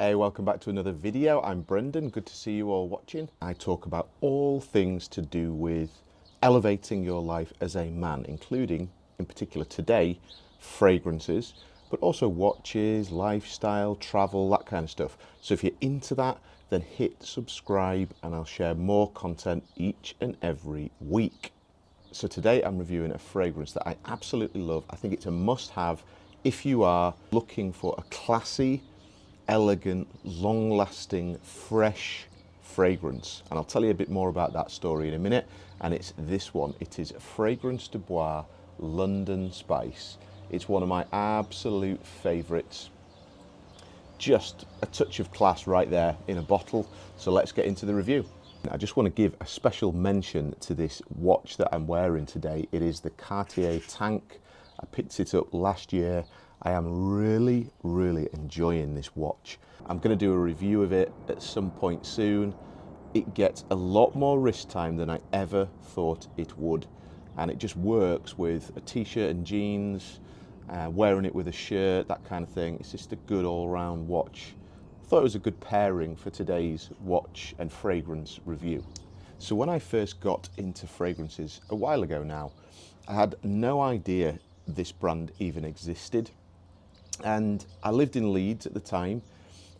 Hey, welcome back to another video. I'm Brendan, good to see you all watching. I talk about all things to do with elevating your life as a man, including, in particular today, fragrances, but also watches, lifestyle, travel, that kind of stuff. So if you're into that, then hit subscribe and I'll share more content each and every week. So today I'm reviewing a fragrance that I absolutely love. I think it's a must-have if you are looking for a classy, elegant, long-lasting, fresh fragrance. And I'll tell you a bit more about that story in a minute. And it's this one. It is Fragrance de Bois London Spice. It's one of my absolute favourites. Just a touch of class right there in a bottle. So let's get into the review. I just want to give a special mention to this watch that I'm wearing today. It is the Cartier Tank. I picked it up last year. I am really enjoying this watch. I'm going to do a review of it at some point soon. It gets a lot more wrist time than I ever thought it would. And it just works with a t-shirt and jeans, wearing it with a shirt, that kind of thing. It's just a good all-round watch. I thought it was a good pairing for today's watch and fragrance review. So when I first got into fragrances a while ago now, I had no idea this brand even existed. And I lived in Leeds at the time,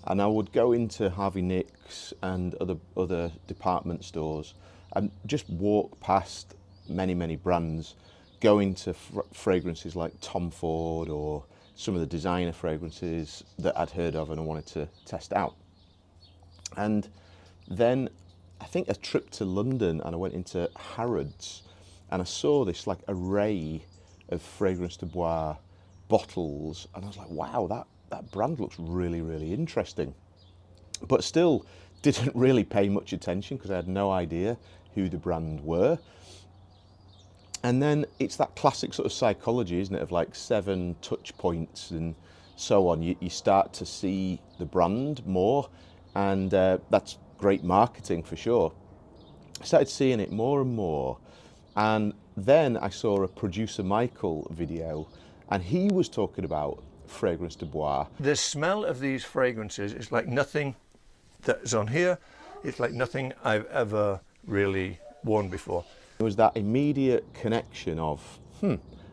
and I would go into Harvey Nicks and other department stores and just walk past many brands, going to fragrances like Tom Ford or some of the designer fragrances that I'd heard of and I wanted to test out. And then I think a trip to London, and I went into Harrods and I saw this like array of Fragrance de Bois bottles, and I was like, wow, that brand looks really interesting, but still didn't really pay much attention because I had no idea who the brand were. And then it's that classic sort of psychology, isn't it, of like 7 touch points and so on. You start to see the brand more, and that's great marketing for sure. I started seeing it more and more, and then I saw a Producer Michael video, and he was talking about Fragrance de Bois. The smell of these fragrances is like nothing that's on here. It's like nothing I've ever really worn before. There was that immediate connection of,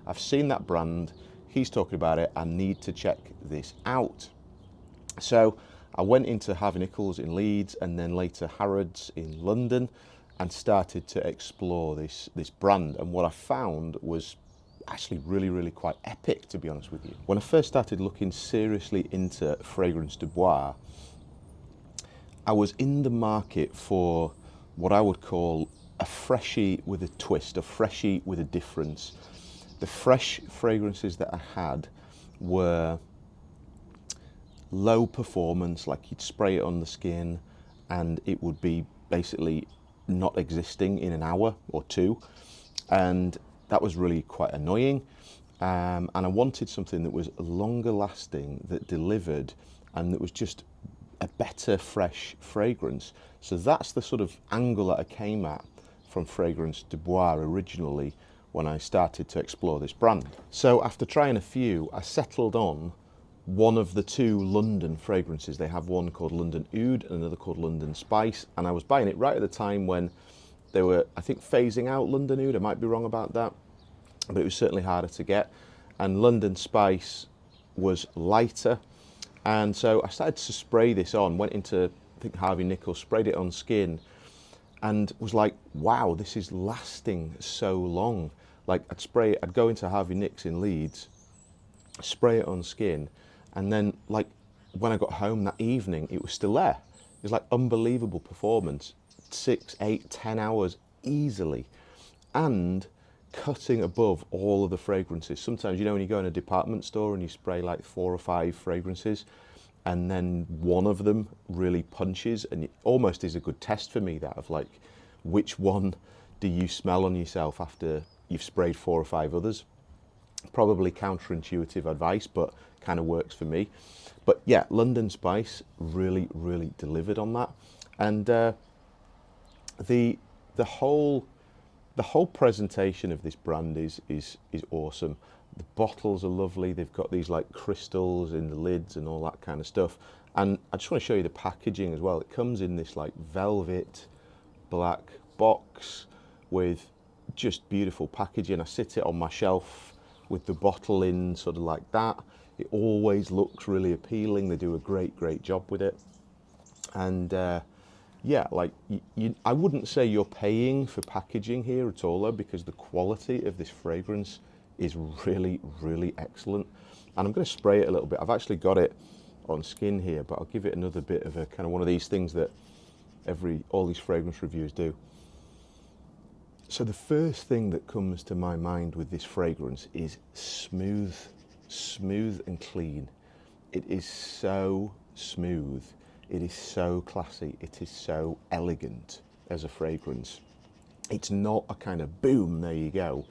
I've seen that brand, he's talking about it, I need to check this out. So I went into Harvey Nichols in Leeds and then later Harrods in London and started to explore this brand. And what I found was actually really quite epic, to be honest with you. When I first started looking seriously into Fragrance de Bois, I was in the market for what I would call a freshie with a twist, a freshie with a difference. The fresh fragrances that I had were low performance, like you'd spray it on the skin and it would be basically not existing in an hour or two. And that was really quite annoying, and I wanted something that was longer lasting, that delivered, and that was just a better fresh fragrance. So that's the sort of angle that I came at from Fragrance de Bois originally when I started to explore this brand. So after trying a few, I settled on one of the 2 London fragrances. They have one called London Oud and another called London Spice, and I was buying it right at the time when they were, I think, phasing out London Oud. I might be wrong about that, but it was certainly harder to get. And London Spice was lighter. And so I started to spray this on, went into, I think, Harvey Nichols, sprayed it on skin, and was like, wow, this is lasting so long. Like I'd go into Harvey Nicks in Leeds, spray it on skin, and then like when I got home that evening, it was still there. It was like unbelievable performance. 6, 8, 10 hours easily, and cutting above all of the fragrances. Sometimes, you know, when you go in a department store and you spray like 4 or 5 fragrances and then one of them really punches, and it almost is a good test for me, that of like, which one do you smell on yourself after you've sprayed 4 or 5 others? Probably counterintuitive advice, but kind of works for me. But yeah, London Spice really delivered on that. And the whole presentation of this brand is awesome. The bottles are lovely. They've got these like crystals in the lids and all that kind of stuff. And I just want to show you the packaging as well. It comes in this like velvet black box with just beautiful packaging. I sit it on my shelf with the bottle in sort of like that. It always looks really appealing. They do a great job with it. And yeah, like I wouldn't say you're paying for packaging here at all though, because the quality of this fragrance is really excellent. And I'm going to spray it a little bit. I've actually got it on skin here, but I'll give it another bit of a kind of one of these things that all these fragrance reviewers do. So the first thing that comes to my mind with this fragrance is smooth and clean. It is so smooth. It is so classy. It is so elegant as a fragrance. It's not a kind of boom, there you go,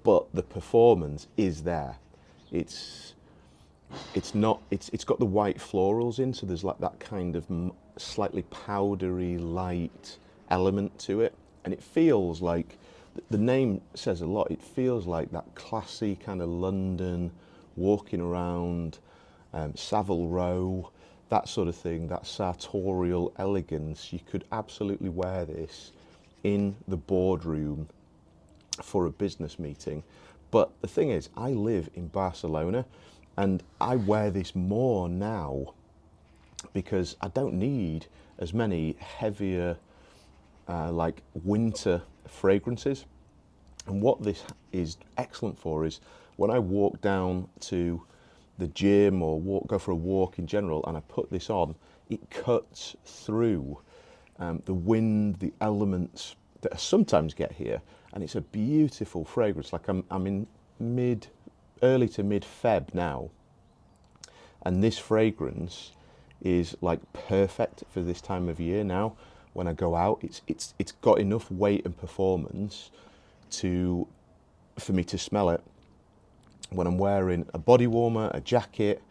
but the performance is there. It's got the white florals in, so there's like that kind of slightly powdery light element to it, and it feels like, the name says a lot, it feels like that classy kind of London walking around, Savile Row, that sort of thing, that sartorial elegance. You could absolutely wear this in the boardroom for a business meeting. But the thing is, I live in Barcelona and I wear this more now because I don't need as many heavier like winter fragrances. And what this is excellent for is when I walk down to the gym or go for a walk in general and I put this on, it cuts through the wind, the elements that I sometimes get here, and it's a beautiful fragrance. Like I'm in early to mid Feb now, and this fragrance is like perfect for this time of year now. When I go out, it's got enough weight and performance for me to smell it when I'm wearing a body warmer, a jacket,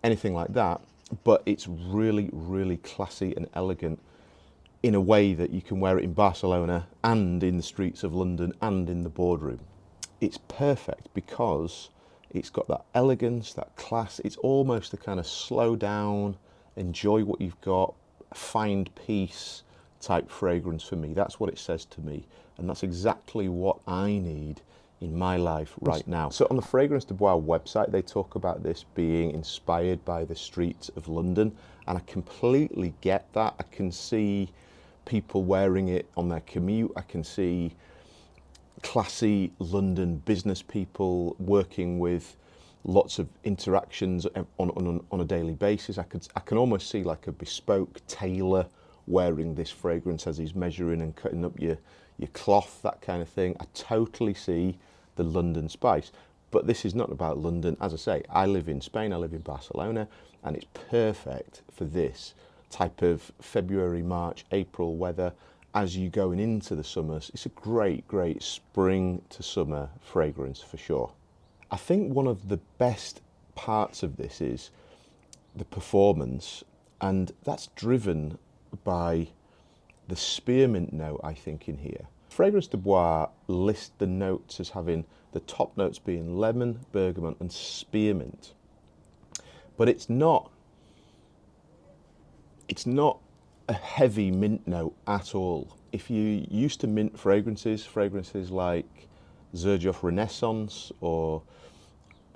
anything like that. But it's really classy and elegant in a way that you can wear it in Barcelona and in the streets of London and in the boardroom. It's perfect because it's got that elegance, that class. It's almost the kind of slow down, enjoy what you've got, find peace type fragrance for me. That's what it says to me, and that's exactly what I need in my life right now. So on the Fragrance de Bois website, they talk about this being inspired by the streets of London, and I completely get that. I can see people wearing it on their commute. I can see classy London business people working with lots of interactions on a daily basis. I can almost see like a bespoke tailor wearing this fragrance as he's measuring and cutting up your cloth, that kind of thing. I totally see the London spice. But this is not about London. As I say, I live in Spain, I live in Barcelona, and it's perfect for this type of February, March, April weather as you going into the summers. It's a great spring to summer fragrance for sure. I think one of the best parts of this is the performance, and that's driven by the spearmint note, I think, in here. Fragrance de Bois lists the notes as having the top notes being lemon, bergamot and spearmint. But it's not a heavy mint note at all. If you used to mint fragrances like Xerjoff Renaissance or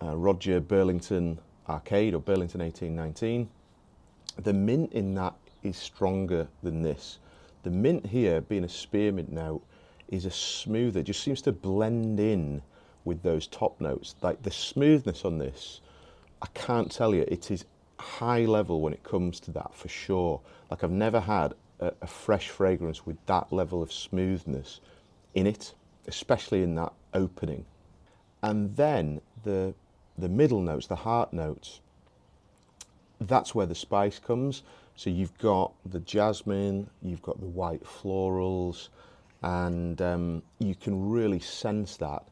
Roger Burlington Arcade or Burlington 1819, the mint in that is stronger than this. The mint here, being a spearmint note, is a smoother, just seems to blend in with those top notes. Like the smoothness on this, I can't tell you, it is high level when it comes to that for sure. Like I've never had a fresh fragrance with that level of smoothness in it, especially in that opening. And then the middle notes, the heart notes, that's where the spice comes. So you've got the jasmine, you've got the white florals, and you can really sense that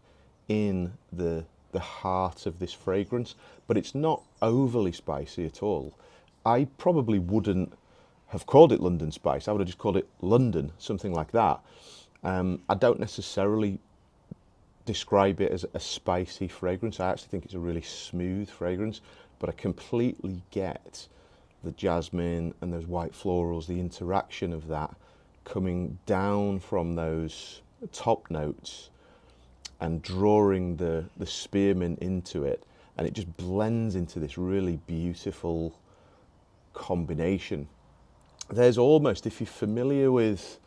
in the heart of this fragrance. But it's not overly spicy at all. I probably wouldn't have called it London Spice. I would have just called it London, something like that. I don't necessarily describe it as a spicy fragrance. I actually think it's a really smooth fragrance, but I completely get the jasmine and those white florals, the interaction of that coming down from those top notes and drawing the spearmint into it, and it just blends into this really beautiful combination. There's almost, if you're familiar with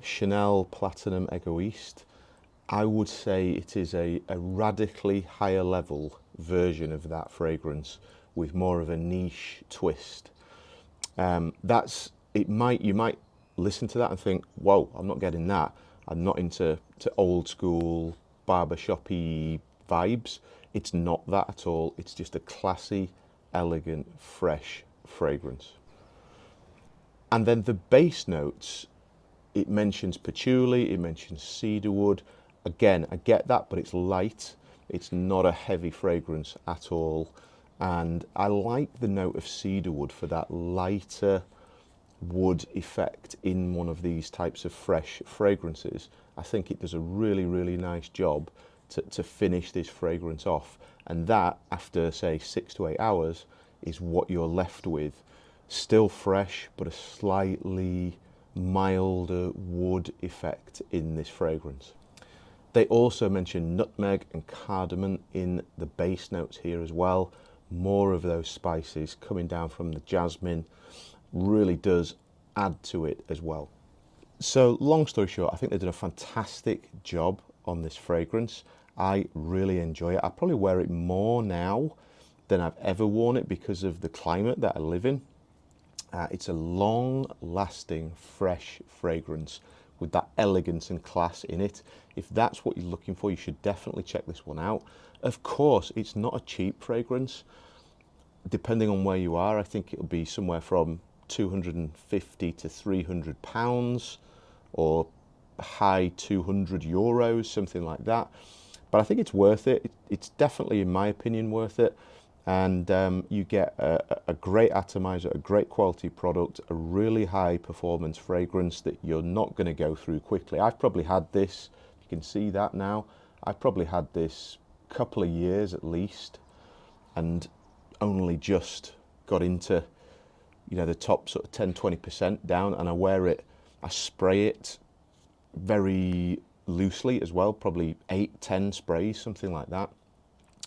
Chanel Platinum Egoiste, I would say it is a radically higher level version of that fragrance with more of a niche twist. You might listen to that and think, whoa, I'm not getting that. I'm not into old school barbershoppy vibes. It's not that at all. It's just a classy, elegant, fresh fragrance. And then the base notes, it mentions patchouli, it mentions cedarwood. Again, I get that, but it's light. It's not a heavy fragrance at all. And I like the note of cedarwood for that lighter wood effect in one of these types of fresh fragrances. I think it does a really, really nice job to finish this fragrance off. And that, after say 6 to 8 hours, is what you're left with. Still fresh, but a slightly milder wood effect in this fragrance. They also mention nutmeg and cardamom in the base notes here as well. More of those spices coming down from the jasmine really does add to it as well. So long story short, I think they did a fantastic job on this fragrance. I really enjoy it. I probably wear it more now than I've ever worn it because of the climate that I live in. It's a long-lasting, fresh fragrance with that elegance and class in it. If that's what you're looking for, you should definitely check this one out. Of course, it's not a cheap fragrance. Depending on where you are, I think it'll be somewhere from 250 to 300 pounds or high 200 euros, something like that. But I think it's worth it. It's definitely, in my opinion, worth it. And you get a great atomizer, a great quality product, a really high performance fragrance that you're not going to go through quickly. I've probably had this, you can see that now, I've probably had this a couple of years at least, and only just got into, you know, the top sort of 10-20% down, and I wear it, I spray it very loosely as well, probably 8-10 sprays, something like that,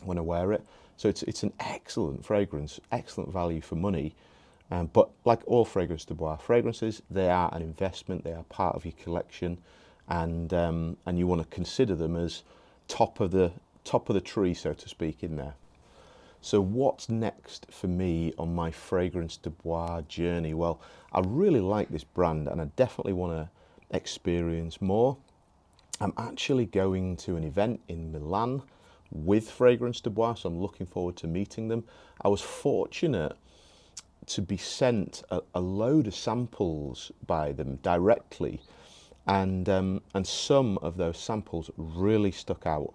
when I wear it. So it's an excellent fragrance, excellent value for money. But like all Fragrance de Bois fragrances, they are an investment, they are part of your collection, and you want to consider them as top of the tree, so to speak, in there. So what's next for me on my Fragrance de Bois journey? Well, I really like this brand and I definitely want to experience more. I'm actually going to an event in Milan with Fragrance de Bois, so I'm looking forward to meeting them. I was fortunate to be sent a load of samples by them directly, and some of those samples really stuck out.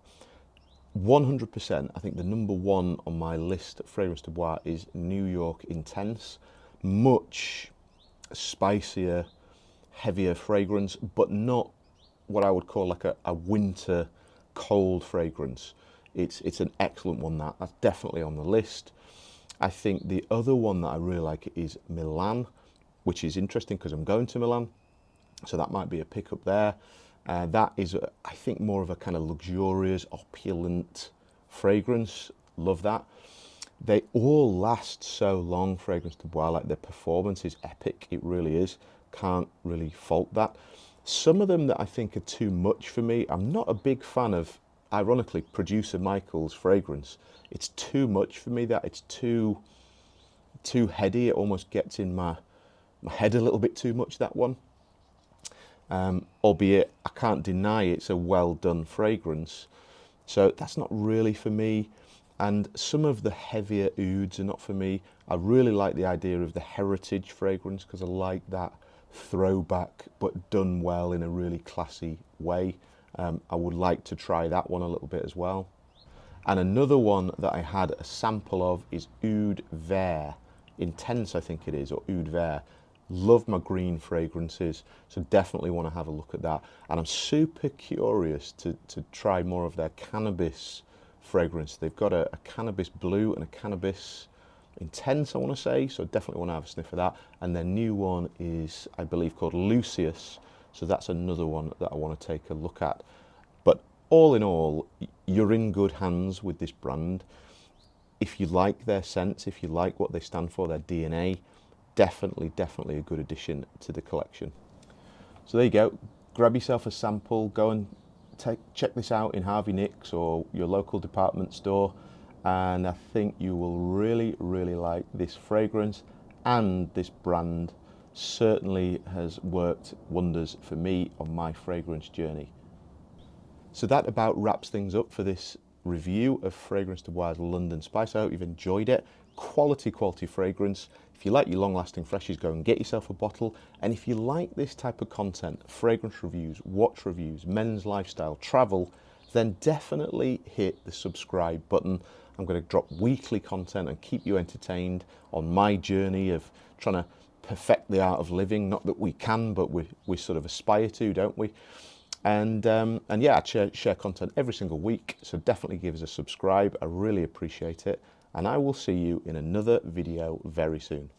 100%, I think the number one on my list of Fragrance de Bois is New York Intense. Much spicier, heavier fragrance, but not what I would call like a winter cold fragrance. It's an excellent one. That's definitely on the list. I think the other one that I really like is Milan, which is interesting because I'm going to Milan, so that might be a pickup there. That is, I think, more of a kind of luxurious, opulent fragrance. Love that. They all last so long, Fragrance de Bois. Like, their performance is epic. It really is. Can't really fault that. Some of them that I think are too much for me. I'm not a big fan of, ironically, Producer Michael's fragrance. It's too much for me. That it's too heady. It almost gets in my head a little bit too much, that one. Albeit I can't deny it's a well done fragrance, so that's not really for me. And some of the heavier ouds are not for me. I really like the idea of the heritage fragrance because I like that throwback but done well in a really classy way. I would like to try that one a little bit as well. And another one that I had a sample of is Oud Vert, Intense I think it is, or Oud Vert. Love my green fragrances, so definitely want to have a look at that. And I'm super curious to try more of their cannabis fragrance. They've got a cannabis blue and a cannabis intense, I want to say, so definitely want to have a sniff of that. And their new one is, I believe, called Lucius, so that's another one that I want to take a look at. But all in all, you're in good hands with this brand. If you like their scents, if you like what they stand for, their DNA, definitely a good addition to the collection. So there you go, grab yourself a sample, go and check this out in Harvey Nicks or your local department store, and I think you will really like this fragrance, and this brand certainly has worked wonders for me on my fragrance journey. So that about wraps things up for this review of Fragrance de Bois' London Spice. I hope you've enjoyed it. Quality fragrance. If you like your long-lasting freshies, go and get yourself a bottle. And if you like this type of content, fragrance reviews, watch reviews, men's lifestyle, travel, then definitely hit the subscribe button. I'm going to drop weekly content and keep you entertained on my journey of trying to perfect the art of living. Not that we can, but we sort of aspire to, don't we? And yeah, I share content every single week, so definitely give us a subscribe. I really appreciate it, and I will see you in another video very soon.